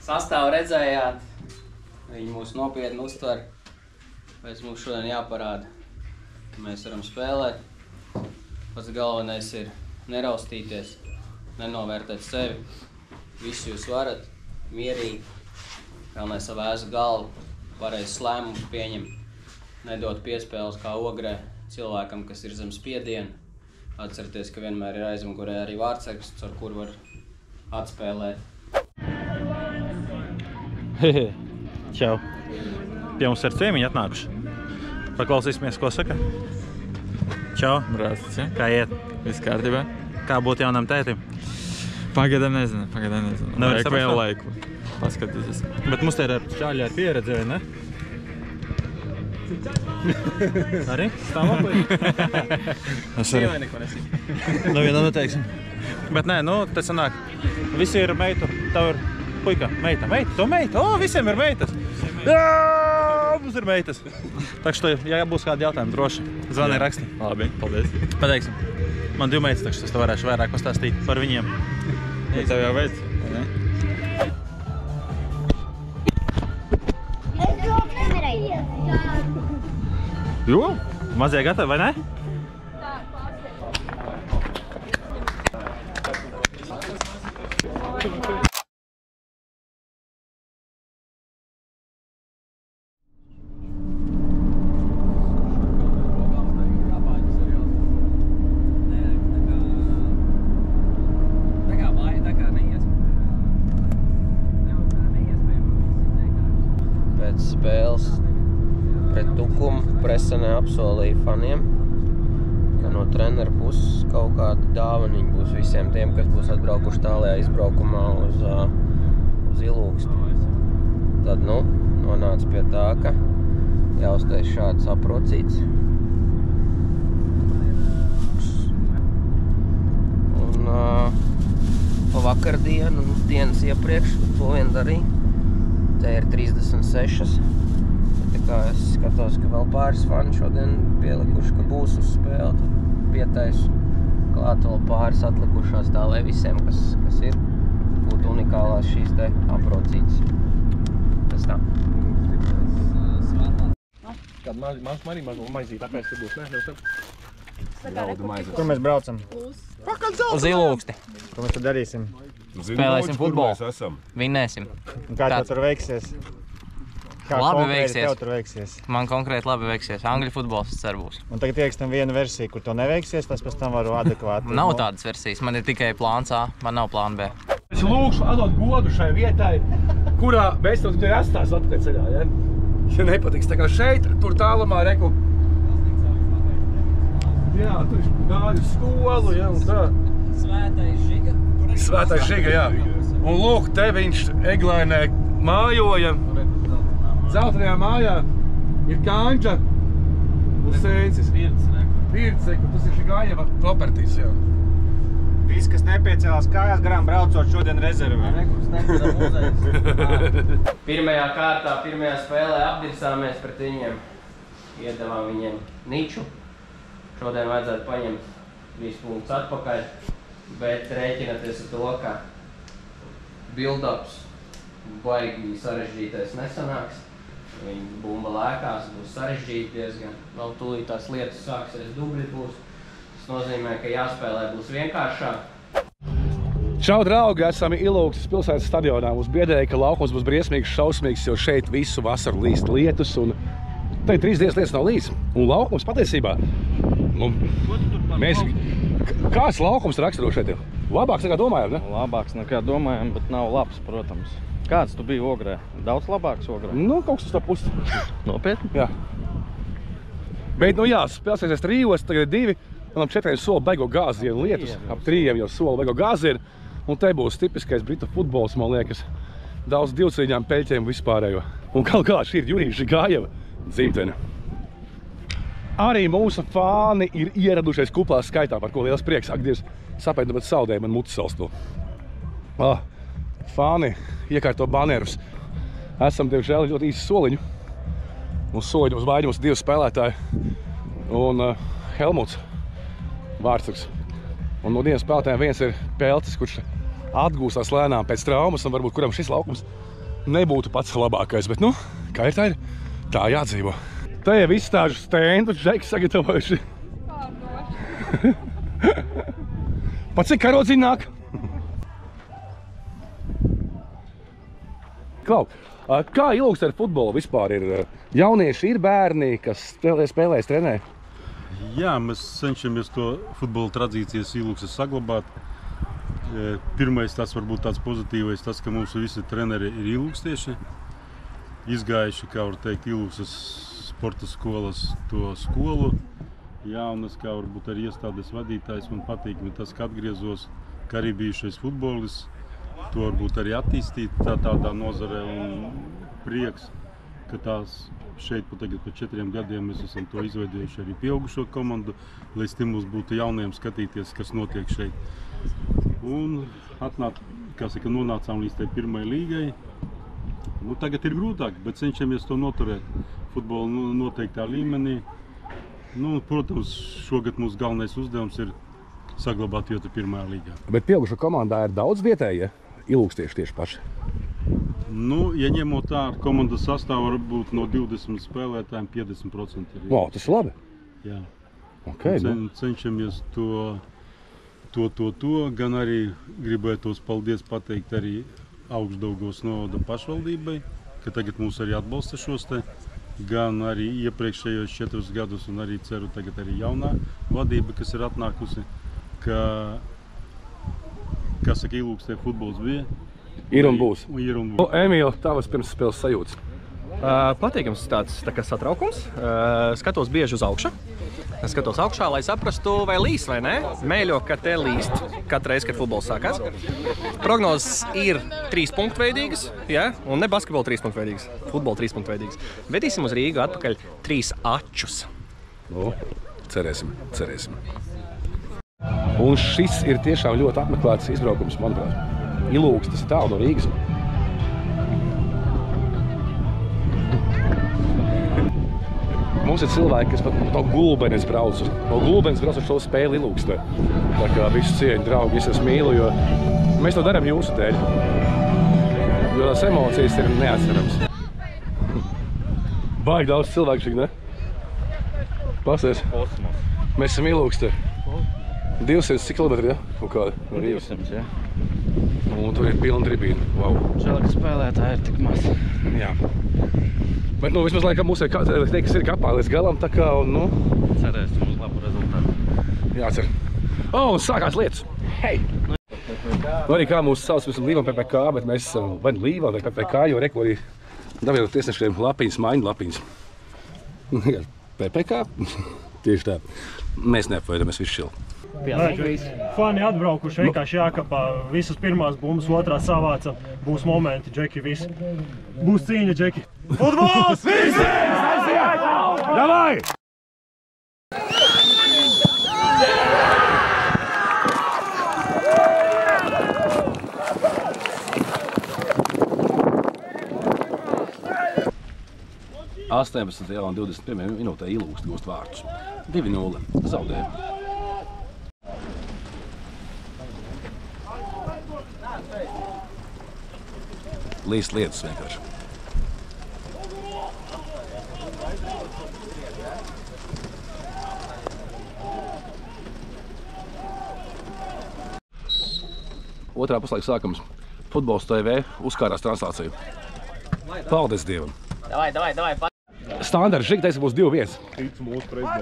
Sastāvu redzējāt, viņi mūs nopietni uztver, pēc mums šodien jāparāda, ka mēs varam spēlēt. Pats galvenais ir neraustīties, nenovērtēt sevi. Visu jūs varat, mierīgi, galvenais savu ēzu galvu, pareizs lēmumus pieņemt, nedot piespēles kā ogrē cilvēkam, kas ir zem spiediena. Atcerieties, ka vienmēr ir aizmugurē arī vārdsargs, ar kuru var atspēlēt. Čau. Pie mums ir ciemiņi atnākuši. Paklausīsimies, ko saka. Čau. Brāstīts, ja? Kā iet? Viss kārtībā? Kā būt jaunam tētim? Pagaidām nezinu. Vajag vēl laiku. Paskatīsies. Bet mums te ir čāļi ar pieredzi, vai ne? Arī? Stāvoklī? Es arī. Nu, vienam neteiksim. Bet nē, nu, te sanāk. Visi ir meitu. Tev ir puika. Meita. To meita. O, visiem ir meitas. Jā, mums ir meitas. Tak što, ja būs kādi jautājumi, droši. Zvani raksti. Labi, paldies. Pateiksim. Man 2 meitas, tak što es te varēšu vairāk pastāstīt par viņiem. Bet tev jau veids, vai ne? Jo? Mazie gatavi, vai ne? Pēc spēles pret Tukumu presenē apsolīja faniem, ka no trenera puses kaut kāda dāvaniņa būs visiem tiem, kas būs atbraukuši tālajā izbraukumā uz Ilūksti. Tad, nu, nonāca pie tā, ka jāuztais šāds aprocīts. Un pa vakardienu, dienas iepriekš, to vien darīja. Te ir 36. Tā kā es skatos, ka vēl pāris fani šodien pielikuši, ka būs uz spēli, tad pietaisu klāt vēl pāris atlikušās tā, lai visiem, kas ir, būtu unikālās šīs te aprocītas. Tas tā. Kāda maizīte tāpēc tur būs, ne? Kur mēs braucam? Uz Ilūksti. Ko mēs tur darīsim? Spēlēsim futbolu. Vinnēsim. Un kā tev tur veiksies? Kā Labi konkrēti veiksies. tev tur veiksies? Man konkrēti labi veiksies. Angļu futbols tas cer būs. Un tagad iekstam vienu versiju, kur to neveiksies, tas pēc tam varu adekvāti. Nav tādas versijas. Man ir tikai plāns A, man nav plāna B. Es lūkšu atdot godu šai vietai, kurā mēs tam ir atstās atpakaļ ceļā, ja? Ja nepatiks, tā kā šeit, tur tālumā reku. Jā, tur ir gāju skolu, ja, un tā. Svētais Žiga, jā. Un lūk, te viņš Eglainē mājoja. Zeltainajā mājā ir Kanča un Sēncis. Virceku, tas ir Žigājeva properties, jā. Viss, kas nepiecēlās kājās garām braucot šodien rezervē. Pirmajā kārtā, pirmajā spēlē apdirsāmies pret viņiem. Iedavām viņiem niču. Šodien vajadzētu paņemt 3 punktus atpakaļ, bet rēķināties ar to, ka build-ups baigi sarežģītais nesanāks. Viņa bumba lēkās, būs sarežģīti diezgan. Vēl tūlīt tās lietas sāksies, dubļi būs. Tas nozīmē, ka jāspēlē būs vienkāršāk. Čau, draugi! Esam Ilūkstes pilsētas stadionā. Mums biedēja, ka laukums būs briesmīgs, šausmīgs, jo šeit visu vasaru līst lietus. Un te 3 dienas lietas nav līdz. Un laukums patiesībā. Kāds laukums raksturo šeit? Labāks nekā domājam, ne? Labāks nekā domājam, bet nav labs, protams. Kāds tu biji Ogrē? Daudz labāks Ogrē? Nu, kaut kas uz tā pusi. Nopietni? Jā. Bet, nu jā, spēlēsies 3, tagad 2. Un ap 4 soli beigo gāzienu lietus. Ap 3 jau soli beigo gāzienu. Un te būs tipiskais britu futbols, man liekas. Daudz divcīņām, peļķiem vispārējo. Un kaut kā šī ir Jurija Žigājeva dzimtene. Arī mūsu fāni ir ieradušies kuplā skaitā, par ko liels prieks. Ak, Dievs, sapēdu, bet saldēja man mutis salsto. Fāni iekārto banerus. Esam, diemžēl, ļoti īsi soliņu. Mums soliņu uz vaiņu mums 2 spēlētāji. Un Helmuts vārdsargs. Un no 2 spēlētājiem viens ir Peltis, kurš atgūstās lēnām pēc traumas, un varbūt kuram šis laukums nebūtu pats labākais, bet, nu, kā ir tā ir, tā jādzīvo. Te jau izstāžu stendu, Džeki sagatavojuši. Pa cik karodziņi nāk? Klau, kā Ilūkstē ar futbolu vispār ir? Jaunieši ir bērni, kas spēlēs, trenē? Jā, mēs cenšamies to futbola tradīcijas Ilūkstē saglabāt. Pirmais tas varbūt tāds pozitīvais, tas, ka mūsu visi treneri ir ilūkstieši. Izgājuši, kā var teikt, Ilūkstes sporta skolas to skolu. Jā, un es kā varbūt arī iestādes vadītājs, man patīk tas, ka atgriezos, ka arī bijušais futbolists. To varbūt arī attīstīt tādā nozarē un prieks, ka tās šeit tagad pa 4 gadiem mēs esam to izveidojuši arī pieaugušo komandu, lai stimuls būtu jauniem skatīties, kas notiek šeit. Un nonācām līdz tai pirmai līgai. Nu, tagad ir grūtāk, bet cenšamies to noturēt futbolu noteiktā līmenī. Nu, protams, šogad mūsu galvenais uzdevums ir saglabāt vietu pirmajā līgā. Bet pieaugušo komandā ir daudz vietēji, ja? Ilūkstieši tieši paši? Nu, ja ņemot tā komandas sastāvu, varbūt no 20 spēlētājiem 50% ir. Wow, tas ir labi. Jā. Okay, cenšamies to, gan arī gribētos paldies pateikt arī Augšdaugavas novada pašvaldībai, ka tagad mūs arī atbalsta šos te, gan arī iepriekšējos 4 gadus, un arī ceru tagad arī jaunā vadība, kas ir atnākusi, ka, kā saka, Ilūkstē futbols bija. Ir un būs. Ir un būs. Emīl, tavas pirms spēles sajūtas? Patīkams tāds tā kā satraukums. Skatos bieži uz augšu. Skatos augšā, lai saprastu, vai līst vai ne. Mēļo, ka te līst katru reizi, kad futbols sākās. Prognozes ir 3-punktveidīgas, ja? Un ne basketbola 3-punktveidīgas, futbola 3-punktveidīgas. Vedīsim uz Rīgu atpakaļ 3 ačus. Nu, cerēsim. Un šis ir tiešām ļoti apmeklēts izbraukums, manuprāt. Ilūksts, tas ir tālu no Rīgas. Mums ir cilvēki, kas pat no Gulbenes brauc. No Gulbenes brauc ar šo spēli Ilūkstē. Tā kā visu cieņu, draugi, es mīlu, jo mēs to darām jūsu dēļ. Jo tās emocijas ir neatcerams. Baigi daudz cilvēku šeit, ne? Pasies. Mēs esam Ilūkstē. 200 km, ja? Kaut kādi? 200, ja. Un tur ir pilna tribīna. Wow. Žēl, ka spēlētāji ir tik maz. Jā. Bet, nu, vismaz laikam mums ir kapā līdz galam, tā kā, un, nu... Cerēsim uz labu rezultātu. Jācer. Un sākās lietas. Hei! Nu, arī kā mūs sauc, mēs esam Līvam PPK, bet mēs esam vai Līvam vai PPK, jo reku arī Davidu tiesnešiem lapiņas, maiņu lapiņas. PPK? Tieši tā. Mēs neapveidamies visu šilu. Fani atbraukuši, vienkārši jākapā visas pirmās bumbas, otrās savāca, būs momenti, Džeki, viss. Būs cīņa, Džeki. Futbols! Visi! Davai! Jā, un 21. minūtē Ilūksts gūst vārtus. 2-0. Zaudējumu. Līst lietas vienkārši. Otrā puslaika sākums. Futbols TV uzkārās translāciju. Paldies Dievam! Davai! Standarts Žiga teica, būs 2-1.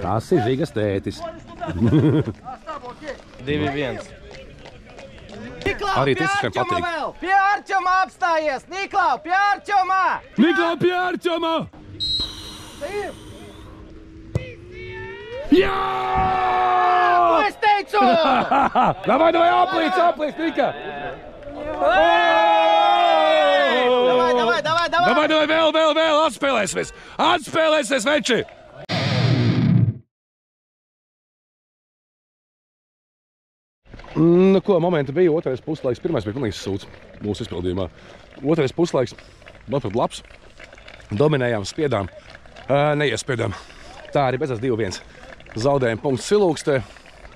Tas ir Žigas tētis. 2-1. Arī tiesišiem patīk. Pie Arčoma apstājies! Niklau, pie Arčoma! Niklau, pie Arčoma! Jā! Ko es teicu? Davai, aplīc, Nika! Davai, vēl, atspēlēsies, veči! Nu, ko, momenti bija, otrais puslaiks, pirmais bija pilnīgs sūds mūsu izpildījumā. Otrais puslaiks, manuprāt, labs, dominējām, spiedām, neiespiedām. Tā arī beidzās 2-1. Zaudējām punkts Ilūkstē,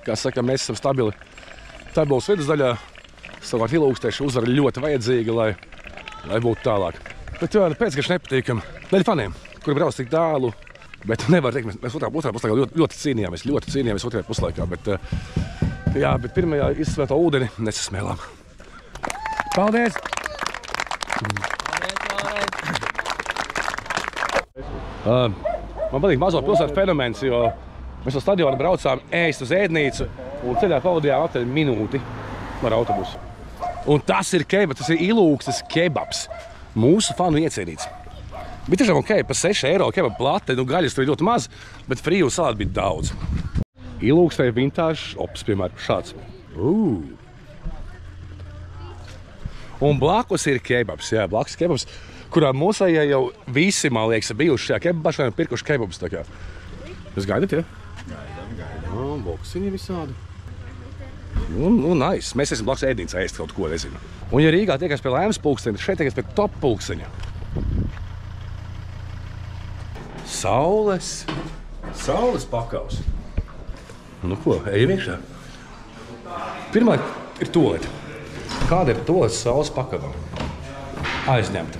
kā saka, mēs esam stabili tabulas vidusdaļā. Savukārt Ilūkstiešu uzvara ļoti vajadzīga, lai būtu tālāk. Bet pēcgarši nepatīkam. Dēļ faniem, kuri brauc tik tālu. Bet nevar teikt, mēs otrā puslaikā ļoti cīnījāmies otrajā puslaikā. Bet pirmajā izsvēto ūdeni nesasmēlām. Paldies! Man patīk mazo pilsētu fenomens, jo mēs no stadiona braucām ēst uz ēdnīcu un ceļā pavadījām aptuveni minūti ar autobusu. Un tas ir kebabs, tas ir Ilūgstes kebabs. Mūsu fanu iecienīts. Bija tiešām ok, par 6 eiro kebaba plate, gaļas tur ir ļoti maz, bet frī un salāti bija daudz. Ilūgstē vintāžs ops, piemēram, šāds. Un blakus ir kebabs, blakus kebabs, kurā mūsējā jau visi, man liekas, bijuši šajā kebabā, pirkuši kebabus tā kā. Jūs gaidat, ja? Gaidām. Boksiņi visādi. Nice. Mēs esam blakus ēdnīcā ēst kaut ko, nezinu. Un ja Rīgā tiekās pie Laimas pulksteņa, šeit tiekās pie top pulksteņa. Saules pakaus. Nu ko, ejam iekšā. Pirmā ir tolete. Kāda ir toletes saules pakavā? Aizņemta.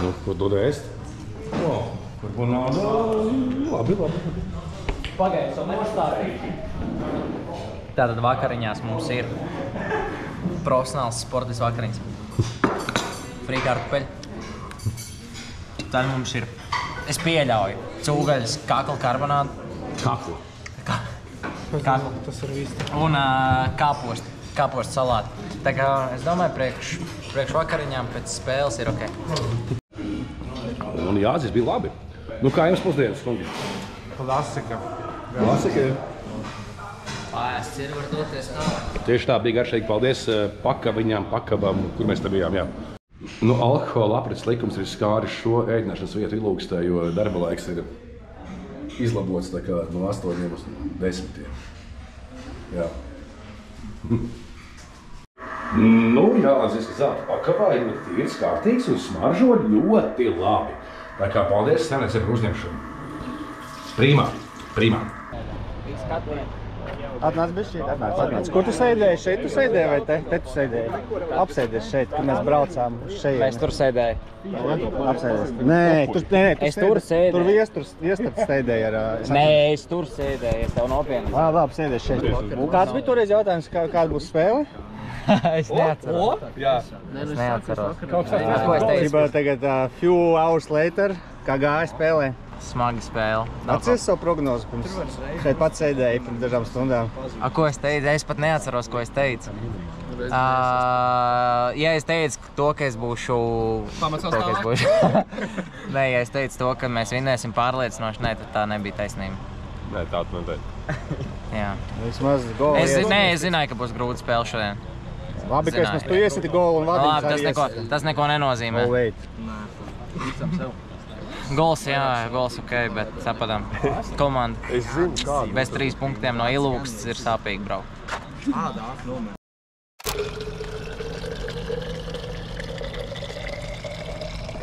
Nu, ko dod ēst? Karbonāda. Labi. Pagaidzi, un neuzstāvīt. Tātad vakariņās mums ir profesionāls sportis vakariņas. Frī kartupeļi. Tad mums ir, es pieļauju, cūgaļas kakla karbonādu. Kakla? Kakla. Tas ir viss. Un kāpostu salāti. Tā kā es domāju, priekš vakariņām pēc spēles ir ok. Un jāatzīst, bija labi. Nu kā jums pusdienas, kungi? Klasika. Klasika, ja? Pāēsts ir, var doties nav. Tieši tā, bija garšīgi. Paldies pakabam, kur mēs te bijām, jā. Nu, alkohola aprits likums ir skāris šo ēdināšanas vietu Ilūgstē, jo darba laiks ir izlabots tā kā no 8 uz 10. Jā. Nu, jāatzīst, ka zelta pakabā ir ļoti tīrs, kārtīgs un smaržo ļoti labi. Tā kā paldies saimniecei par uzņemšanu. Primā. Atnāc bišķīt, atnāc. Kur tu sēdēji? Šeit tu sēdēji vai te tu sēdēji? Apsēdies šeit, kad mēs braucām šeit. Es tur sēdēju. Apsēdies. Nē, es tur sēdēju. Tur viesturs sēdēji ar... Nē, es tur sēdēju, es tev nopietni. Labi, sēdēs šeit. Kāds bija toreiz jautājums, kāda būs spēle? Es neatceros. Es neatceros. Ko es teicu? Tagad few hours later, kā gāja spēlē? Smagi spēle. Atceries savu prognozi, pirms šeit pats sēdēji pirms dažām stundām? Ko es teicu? Es pat neatceros, ko es teicu. Ja es teicu to, ka es būšu... Nē, ja es teicu to, ka mēs vinnēsim pārliecinoši, nē, tad tā nebija taisnība. Nē, tā tu neteici. Jā. Vismaz golu es zināju, ka būs grūta spēle šodien. Labi, ka es tu iesiti golu un vadiņas arī Labi, tas neko nenozīmē. Gols, jā, gols ok, bet sapadam. Komanda. Es zinu, kādu. Bez 3 punktiem no Ilūgstes ir sāpīgi braukt.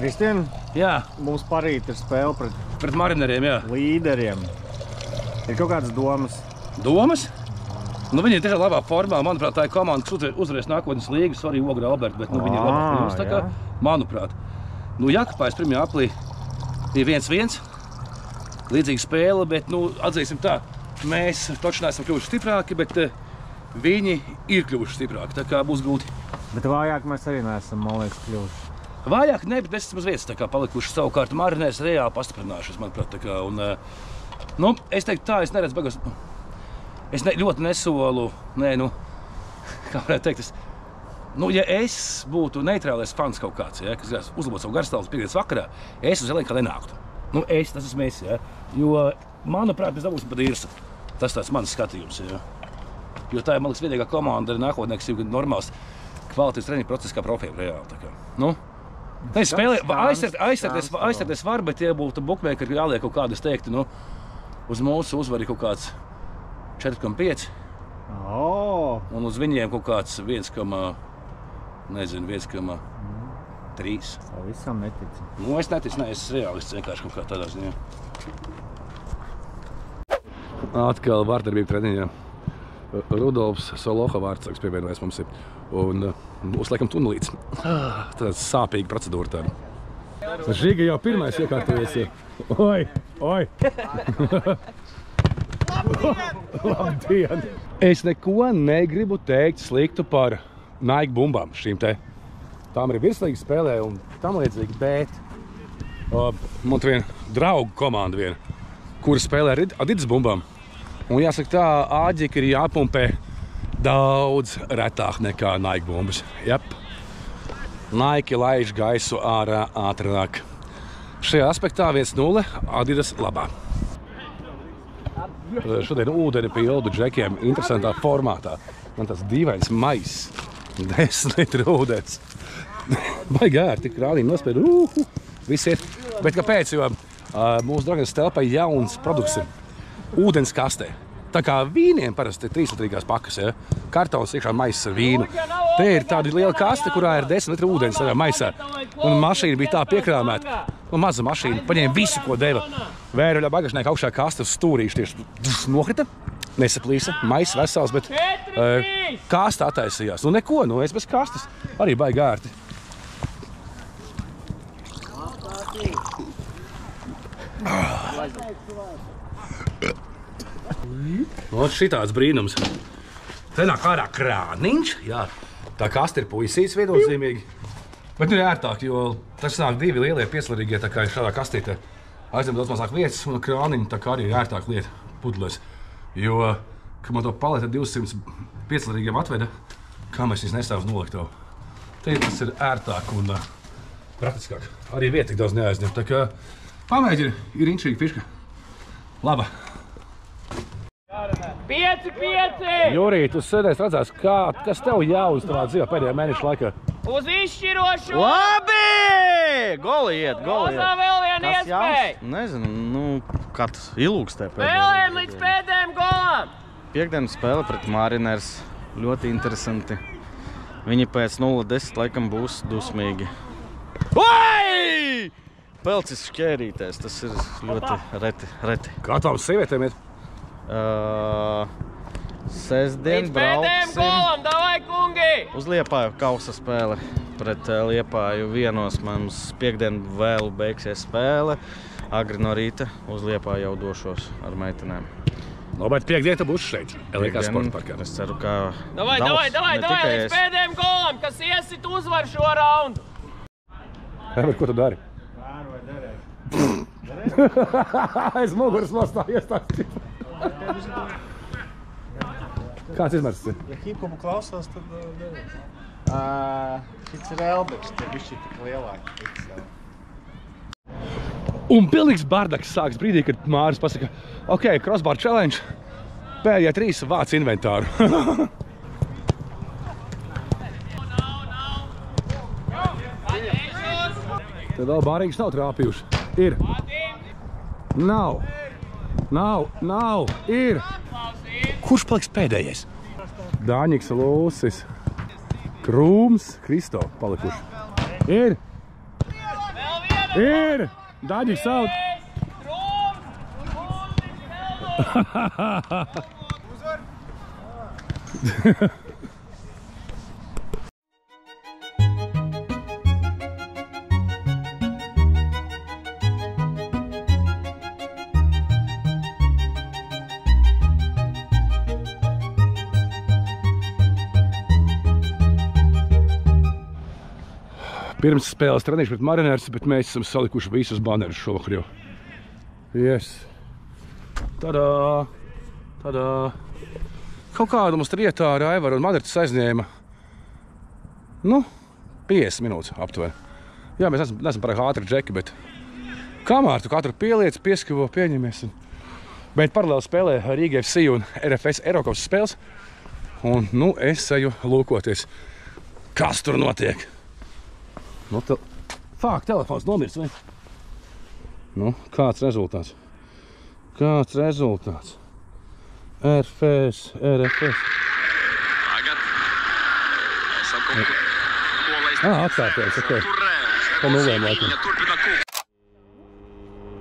Kristien, Jā, mums parīt ir spēle pret marineriem, jā. līderiem. Ir kaut kādas domas? Domas? Nu, viņi ir tiešām labā formā. Manuprāt, tā ir komanda, kas uzvarēs nākotnes līgas, arī Ogra Alberta, bet viņi ir labā kļūst, tā kā, manuprāt. Nu, Jakapājas pirmajā aplī bija 1-1, līdzīga spēle, bet, atzīsim tā, mēs taču neesam kļuvuši stiprāki, bet viņi ir kļuvuši stiprāki, tā kā būs grūti. Bet vājāk mēs arī neesam, man liekas, kļuvuši. Vājāk ne, bet mēs esam uz vietas, tā kā palikuši savukārt marinēs reāli pastiprinājušies, manuprāt, tā kā, un, es teiktu tā, es neredzu beigās, es ļoti nesolu, kā varētu teikt, ja es būtu neitrālais fans kaut kāds, ja, kas gribētu uzlabot savu garstāvus piekdienas vakarā, es uz Elenka nenāktu. Tas esmu es, ja, jo, manuprāt, mēs dabūsim pat īrsa. Tas tāds mans skatījums, ja. Jo tā ir, man liekas, vienīgā komanda ar nākotnē, kas ir normāls kvalitātes treniņu process kā profīli reāli, tā kā. Aizsarties var, bet ja būtu bukmēkeri jāliek kaut kādu, es teiktu, uz mūsu uzvari kaut kāds 4,5. Un uz viņiem kaut kāds 1,3. Visam netici. Es neticu, es reālists vienkārši kaut kā tādā ziņā. Atkal vārdarbība treniņā. Rudolfs Soloha vārdsargs pievienojas mums ir. Un uzliekam tunelīts. Tāds sāpīga procedūra tāda. Žiga jau pirmais iekārtojies. Oi, oi! Labdien! Es neko negribu teikt sliktu par Nike bumbām šīm te. Tām ir virslīgi spēlē un tam līdzīgi, bet man viena draugu komanda viena, kura spēlē ar Adidas bumbām. Un jāsaka tā, āģika ir jāpumpē daudz retāk nekā Nike bumbas. Jep. Nike laiž gaisu ārā ātrāk. Šajā aspektā 1-0 Adidas labā. Šodien ūdeni pildu džekiem interesantā formātā. Man tas dīvains maiss. 10 litru ūdens. Baigi ēr, tik rādīgi nospēd. Visi iet. Bet kāpēc? Jo mūsu draugiem telpai jauns produkts ir ūdens kastē. Tā kā vīniem parasti ir 3-litrīgās pakas, ja? Kartons iekšā maiss ar vīnu. Te ir tāda liela kaste, kurā ir 10 litru ūdens tādā maisā. Un mašīna bija tā piekrāmēta. Un maza mašīna paņēma visu, ko deva. Vēruļa bagažnieka augšā kaste uz stūrīšu tieši nokrita. Nesaplīsa, maiss vesels, bet kaste attaisījās. Nu neko, nu es bez kastes. Arī baigi ērti. No, šitāds brīnums. Te nāk ārā krāniņš. Jā, tā kaste ir puisīts viennozīmīgi. Bet nu ir ērtāk, jo tas nāk 2 lielie pieslarīgie, tā kā ir šādā kastītē. Aizņem daudz mazāk vietas un krāniņi tā kā arī ir ērtāk lieta pudelēs. Jo, kad man to paleta 200 pieslarīgiem atveda, kā mēs viņus nestāv uz noliktavu. Te tas ir ērtāk un praktiskāk. Arī vieta tik daudz neaizņem. Tā kā pamēģini, ir inčīga fiška. Laba. 5-5! Jurī, tu sēdēs redzēs, kas tev jauns tavā dzīvē pēdējā mēneša laikā? Uz izšķirošu! Labi! Goli iet, goli iet. Lozā vēl viena iespēja! Nezinu, nu, kā tas ilūkstē pēdējā. Spēlējam līdz pēdējiem golam! Piekdienas spēle pret Mariners. Ļoti interesanti. Viņi pēc 0-10 laikam būs dusmīgi. Oi! Pelcis šķērītēs, tas ir ļoti reti. Kā tām sievietēm iet? Sestdien Līdz pēdējiem golam, davai kungi! Uz Liepāju kausa spēle pret Liepāju vienos. Mums piekdien vēl beigsies spēle. Agri no rīta uz Liepāju jau došos ar meitenēm. No, bet piekdiena būs šeit, LK sporta parkā. Es ceru, ka Davai, līdz pēdējiem golam, kas iesit uzvar šo raundu! Bet ko tu dari? Es muguras nostājies tāds. Kāds izmērs ir? Ja hip-hopu klausās, tad šits ir Elbeks, te bišķi tik lielāki. Un pilnīgs bardaks sāks brīdī, kad Māris pasaka, ok, crossbar challenge, pēdējie 3 vāc inventāru. Tad vēl bārīgs nav trāpījuši. Ir. Nav. Ir. Kurš paliks pēdējais? Dāņiks, Lūsis, Krūms, Kristo palikuši. Ir. Dāņiks savu. Pirms spēles treniņš pret Mariners, bet mēs esam salikuši visus banerus šovakar jau. Yes. Tadā. Kaut kādu mums rietā ar Aivaru un Madritas aizņēma, 50 minūtes aptuveni. Jā, mēs nesam pārāk ātri džeki, bet kamēr tu katru pieliec, pieskivo, pieņemies. Bet paralēli spēlē Rīga FC un RFS Eirokausas spēles. Un, es eju lūkoties, kas tur notiek. Telefons nomirs, vai? Kāds rezultāts? RFS. Atstāties, ok. Pa nulēm laikam.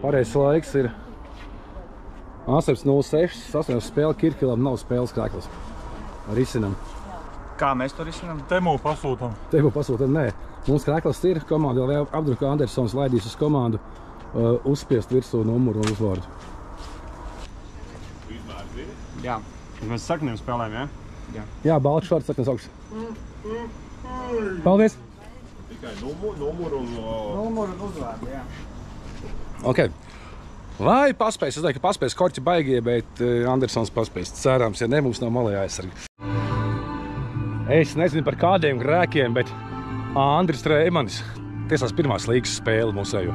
Pareizs laiks ir 8:06, sasniedz spēle Kirkilam, nav spēles krēklis. Risinam. Kā mēs to risinām? Temu pasūtam. Temu pasūtam, nē. Mums Krekls ir komanda, vēl Abdruka Andersons laidīs uz komandu uzspiest virsū numuru un uzvārdu. Jā. Mēs sakniem spēlējam, jā? Jā, balts švārds saknes augsts. Paldies! Tikai numuru un uzvārdu, jā. Ok. Vai paspēs? Es domāju, ka paspēs korķi baigie, bet Andersons paspēs. Cerams, ja ne, mums nav malē aizsargi. Es nezinu par kādiem grēkiem, bet Andris Treimanis tiesās pirmās līgas spēli mūsējo.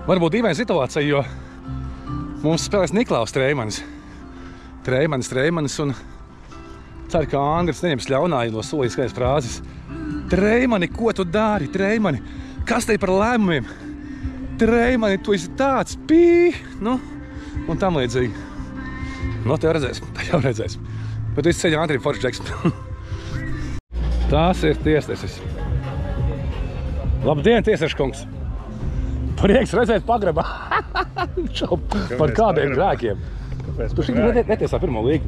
Varbūt dīvaina situācija, jo mums spēlēs Niklaus Treimanis. Treimanis un ceru, ka Andris neņems ļaunāju no solīs skaidrs frāzes. Treimani, ko tu dari? Treimani, kas te ir par lēmumiem? Treimani, tu esi tāds nu, un tam līdzīgi. Nu, te jau redzēsim. Bet tu esi ceļā Andrija Foršs Džeks. Tās ir tiesnesis. Labdien, tiesneša kungs! Prieks redzēt pagrabā. Par kādiem grēkiem? Tu šī netiesā pirmo līgu?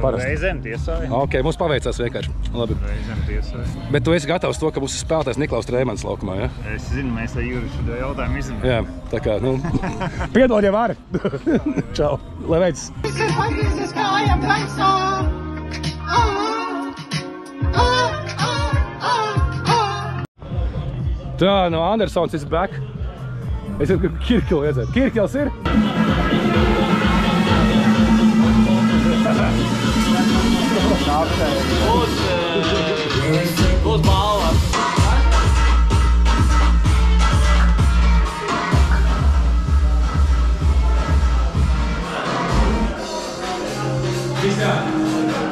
Reizēm tiesāja. Ok, mums paveicās vienkārši. Labi. Reizēm tiesāja. Bet tu esi gatavs to, ka mums ir spēlētājs Niklaus Treimans laukumā, ja? Es zinu, mēs ar Juri šo jautājumu izzinām. Jā, tā kā, nu... Piedod, ja vari! Čau! Lai veids! Tā, no Andersons is back. Es jau gribu Kirkelu iedzēt. Kirkels ir? Būs balva.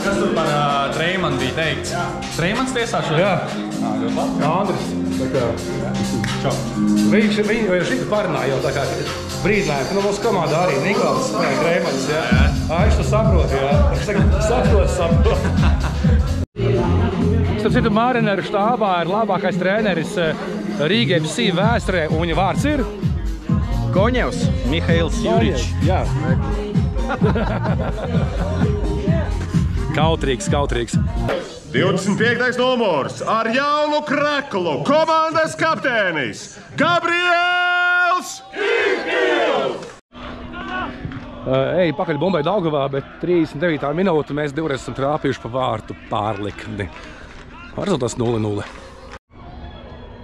Kas tur par Treimanu bija teikts? Treimans tiesā šo? Jā. Andris. Čau. Viņi jau šitā parunāja jau tā kā brīdinājumu, ka mūsu komandā arī Niklaus Treimans, jā. Es to saprotu, jā. Es saprotu. Starp citu, Marineru štābā ir labākais treneris Rīga FC vēsturē, un viņa vārds ir? Koņevs, Mihails Jurič. Jā. Kautrīgs. 25. numurs ar jaunu kreklu komandas kapteinis Gabriels Kirkils! Ej, pakaļ Bombai Daugavā, bet 39. minūte mēs divreiz esam trāpījuši pa vārtu pārlikni. Rezultāts 0-0.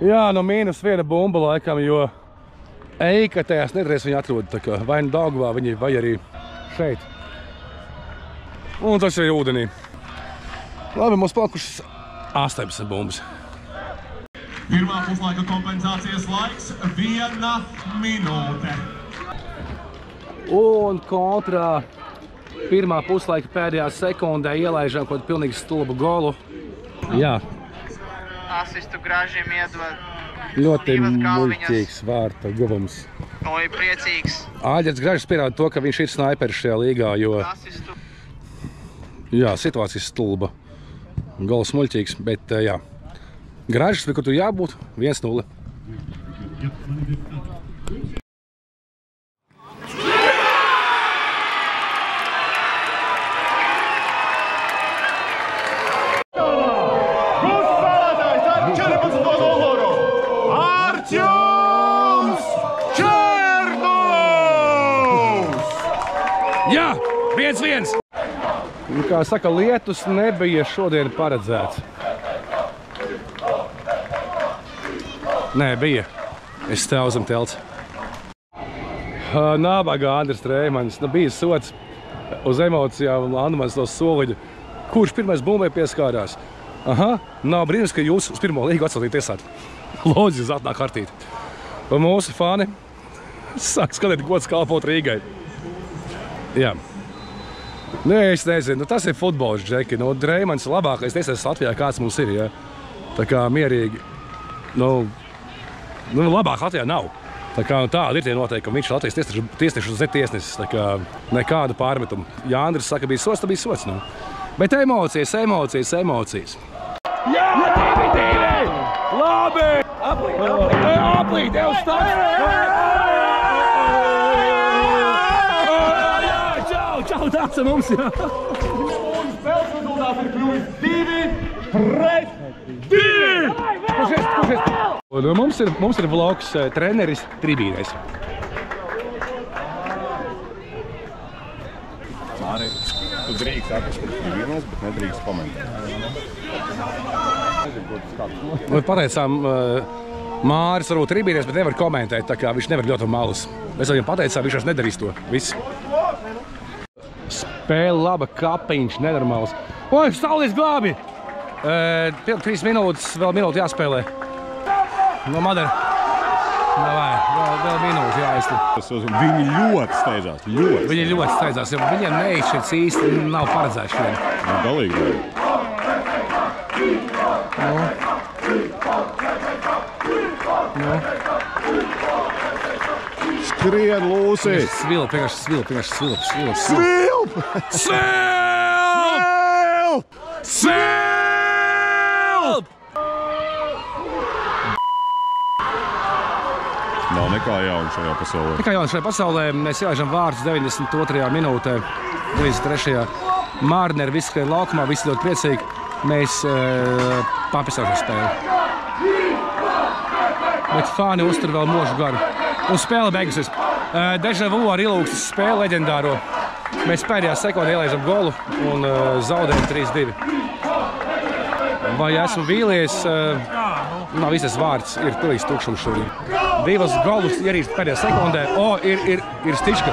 Jā, no -1 bumba laikam, jo Eikatējās nedreiz viņi atrod, tā kā vai nu Daugavā viņi, vai arī šeit. Un tas ir ūdenī. Labi, mums palikušas 18 bumbas. Pirmā puslaika kompensācijas laiks 1 minūte. Un kontrā pirmā puslaika pēdējā sekundē ielaižam kaut pilnīgi stulbu golu. Jā. Asistu Gražim iedod. Ļoti muļķīgs vārta guvums. Oi, priecīgs. Āļģerts Gražs pierāda to, ka viņš ir snaiperis šajā līgā, jo... Jā, situācija stulba. Gols muļķīgs, bet jā. Gražs, kur tu jābūt? 1-0. Jā, 1-1! Kā saka, lietus nebija šodien paredzēts. Nē, bija. Es stāvu zem telts. Nābagā Andris Treimanis. Bija sots uz emocijām un Andumans no soliņa. Kurš pirmais bumbai pieskārās? Aha, nav brīnums, ka jūs uz pirmo līgu atsūtīt tiesāt. Loģiski atnāk hartīt. Un mūsu fani sāk skatīt gods kalpot Rīgai. Jā. Nē, es nezinu. Tas ir futbols, Džeki. Treimans ir labākais tiesnesis Latvijā, kāds mums ir, ja? Tā kā mierīgi. Labāk Latvijā nav. Tā kā tāda ir tie noteikumi. Viņš ir Latvijas tiesnešu tiesnesis. Tā kā nekādu pārmetumu. Ja Andris saka, bija sots, tad bija sots. Bet emocijas. Jā, divi! Labi! Aplīt, tev stāv! rezultāts mums, jā. Un spēles rezultāts ir kļuvis 2-2! Un mums ir vlogs treneris tribīnēs. Māri, tu drīkst atrast tribīnēs, bet nedrīkst komentēt. Mēs pateicām Māris varbūt tribīnēs, bet nevar komentēt, tā kā viņš nevar ļoti malus. Mēs viņam pateicām, viņš vairs nedarīs to. Viss. Spēle laba, kapiņš, nenormāls. Oi, Saulis glābi! 3 minūtes, vēl minūti jāspēlē. No Madara. Vēl minūti jāizsli. Viņi ļoti steidzās, ļoti. Viņi ļoti steidzās, jo viņiem neizšķirts īsti nav paredzēts šodien. Galīgi. Skrien, Lūsi! Svilp, vienkārši svilp. Svilp! Nav nekā jauna šajā pasaulē. Nekā jauna šajā pasaulē. Mēs ielaižam vārdus 92. minūtē, 93. Mārneri visi skrien laukumā, visi ļoti priecīgi. Mēs papisām šo spēli. Bet fāni uztur vēl mūžu garu. Un spēle beigusies. Deja vu ar Ilūksnes spēli leģendāro. Mēs pēdējā sekundē ielaižam golu un zaudējam 3-2. Vai esmu vīlies? Nav visas vārds, ir pilīgs tukšums šodien. 2 golus ierīst pēdējā sekundē. Ir Stička.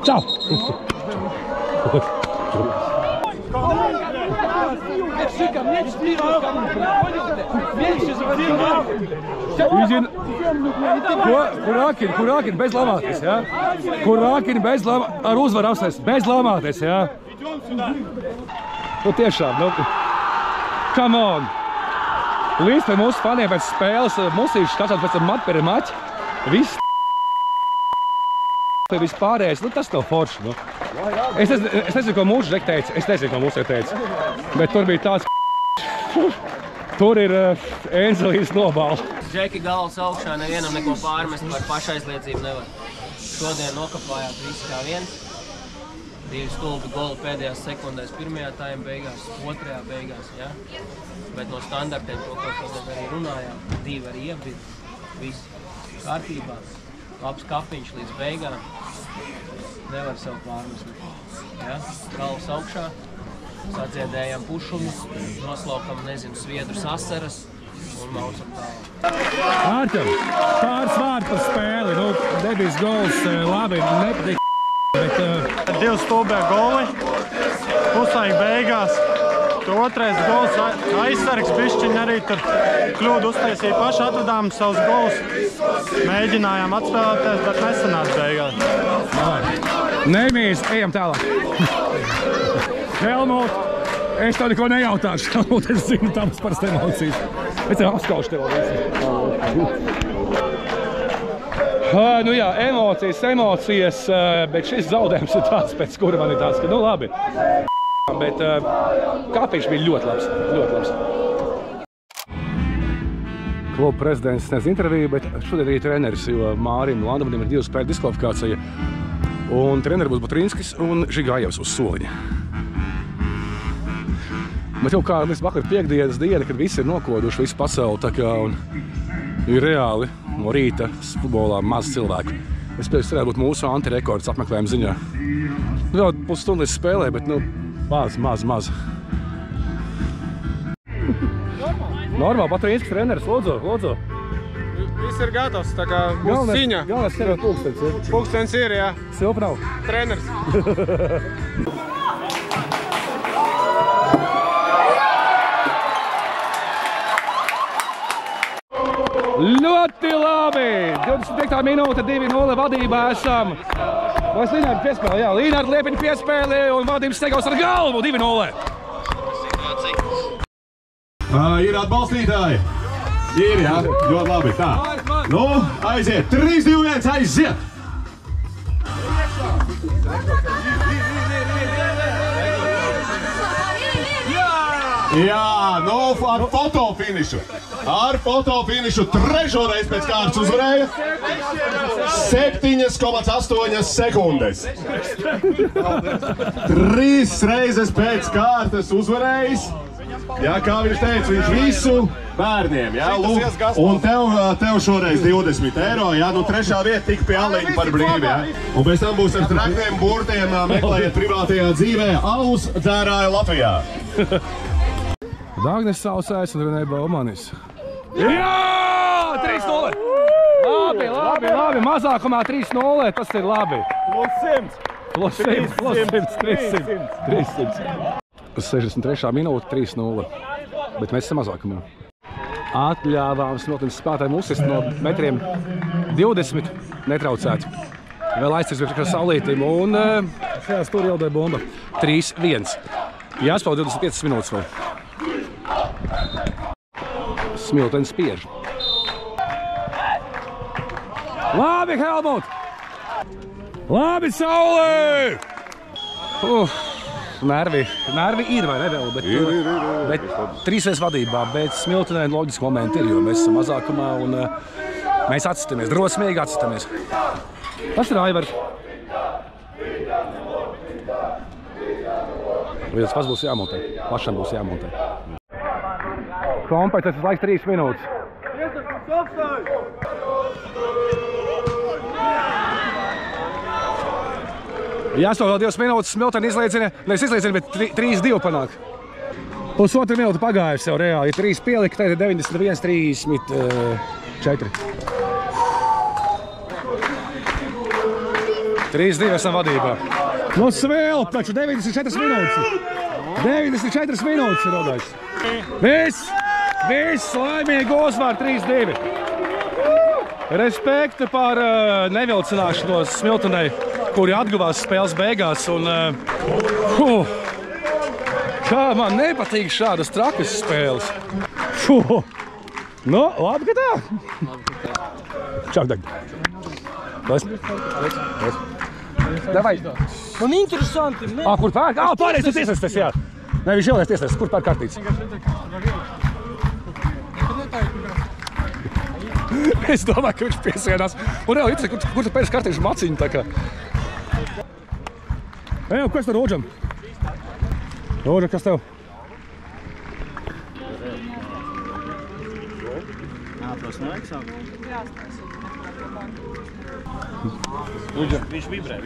Čau! Kurākini bez lamāties, jā? Kurākini bez lamāties, ar uzvaru apsvēst, bez lamāties, jā? Nu tiešām, nu, come on! Līdz pie mūsu faniem pēc spēles, musīši skatās pēc matperi maķi, viss viss pārējais, nu tas nav forši, nu. Es nezinu, ko mūsu žek teica, bet tur bija tāds tur ir Enzelīs nobāla. Džeki galvas augšā, nevienam neko pārmest par pašaizliedzību nevar. Šodien nokapājāt visi kā viens. 2 stulbi goli pēdējās sekundēs, 1. time beigās, 2. beigās, ja? Bet no standartiem, ko šodien arī runājām, 2 arī iebid, viss kārtībā, labs kapiņš līdz beigām, nevar sev pārmest, ja? Galvas augšā, sadziedējam pušumus, noslaukam, nezinu, sviedrus asaras un maucam tālāk. Ārķam, pāris vārdi par spēli, nu, debijas gols, labi, nepatīk. Bet, 2 stulbē goli, puslaika beigās. Otrais gols aizsargs bišķiņ arī tur kļūdu uztaisīja paši, atradām savus golus. Mēģinājām atspēlēties, bet nesanāca beigās. Nemīs, ejam tālāk. Helmut, es tev neko nejautāšu. Helmut, es zinu, tā mums parasti emocijas. Es tev apskaušu tev vēl. Nu jā, emocijas, bet šis zaudējums ir tāds, pēc kura man ir tāds, ka nu labi. Bet kāpēc bija ļoti labs. Kluba prezidents sniedz interviju, bet šodien arī treneris, jo Mārim Landamanim ir 2 spēļu diskvalifikācija. Un treneri būs Butrinskis un Žigājevs uz soliņa. Bet jau kā vakar piekdienas diena, kad visi ir nokoduši visu pasauli, tā kā un ir reāli no rīta futbolā maz cilvēku. Es pēc varētu būt mūsu antirekords apmeklējuma ziņā. Vēl pusstundu līdz spēlē, bet nu maz. Normāli, Butrinskis treneris, lūdzu. Viss ir gatavs, tā kā būs ziņa. Galvenais ir pulkstens, ja? Pulkstens ir, jā. Silpa nav. Treneris. Ļoti labi! 25. minūte, 2-0 vadībā esam. Mēs Līnārdu piespēli, jā. Līnārdu Liepiņu piespēli un vadības Stegaus ar galvu 2-0. Ir atbalstītāji? Ir, jā. Ļoti labi. Tā. Nu, aiziet! 3, 2, 1, aiziet! Jā, nu, ar fotofinišu. Ar fotofinišu trešoreiz pēc kārtas uzvarēja 7,8 sekundes. 3 reizes pēc kārtas uzvarējis. Jā, kā viņš teica, viņš visu bērniem, jā, lūk. Un tev šoreiz 20 eiro, jā, nu trešā vieta tik pie aliņa par brīvi, jā. Un pēc tam būs ar traktiem burtiem meklējiet privātajā dzīvē alus dzērāju Latvijā. Dāgnes Sausais un Renē Baumanis. Jā! 3-0! Labi, mazākumā 3-0, tas ir labi. Plus 300. 63. minūte, 3-0. Bet mēs esam mazākumā. Atļāvām smiltenes spēlētājiem uzsist no metriem 20 netraucēti. Vēl aizsargs bija saulītim un šajā stūri ieldoja bomba. 3-1. Jāspēl 25 minūtes vēl. Smiltenes spiež. Labi, Helmut! Labi, Saulē! Nervi ir vai ne vēl, bet 3 vadībā, bet Smiltenē loģiski momenti ir, jo mēs esam mazākumā un mēs atsistamies, drosmīgi atsistamies. Tas ir Aivars. Viens pats būs jāmontē, pašam būs jāmontē. Kompēc, tas ir laiks 3 minūtes. Jāstāv vēl 2 minūtes, Smiltene izliecina, nevis izliecina, bet 3-2 panāk. Pusotru minūti pagājuši jau reāli, ja 3 pielika, tad ir 91-34. 3-2 esam vadībā. Nu svēl, taču 94 minūtes. 94 minūtes ir rodājis. Viss, laimīgi uzvar 3-2. Respekti par nevilcināšanos Smiltenei, kuri atguvās spēles beigās. Un, kā man nepatīk šādas trakas spēles. Nu, labi, ka tā. Čau, Dag. Davai. Man interesanti. Kur pērk? Pārējais ir tiesnestes, jā. Ne, viņš ielēs tiesnestes. Kur pērk kartītes? Es domāju, ka viņš piesienās. Un reāli interesanti, kur tu pēc kartīšu maciņu tā kā. Ej, kas tev Rodžam? Rodža, kas tev? Tos nevajag sākt? Viņš vibrē.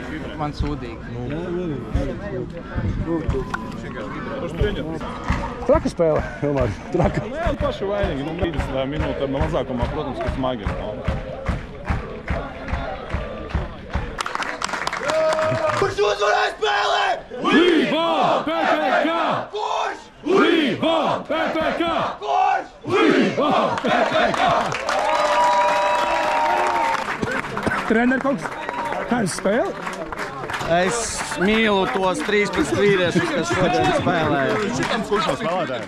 Man sūdīgi. Traka spēle, Ilmāri. Traka. Jā, paši vainīgi. 30 minūte mazākumā, protams, ka smagi. Kurš uzvarēja spēlē? Līva PPK! Kurš? Līva PPK! Kurš? Līva PPK! Trener kungs, kā ir spēle? Es mīlu tos 13 vīriešus, kas šodien spēlēja. Šitam kurš no spēlētājiem?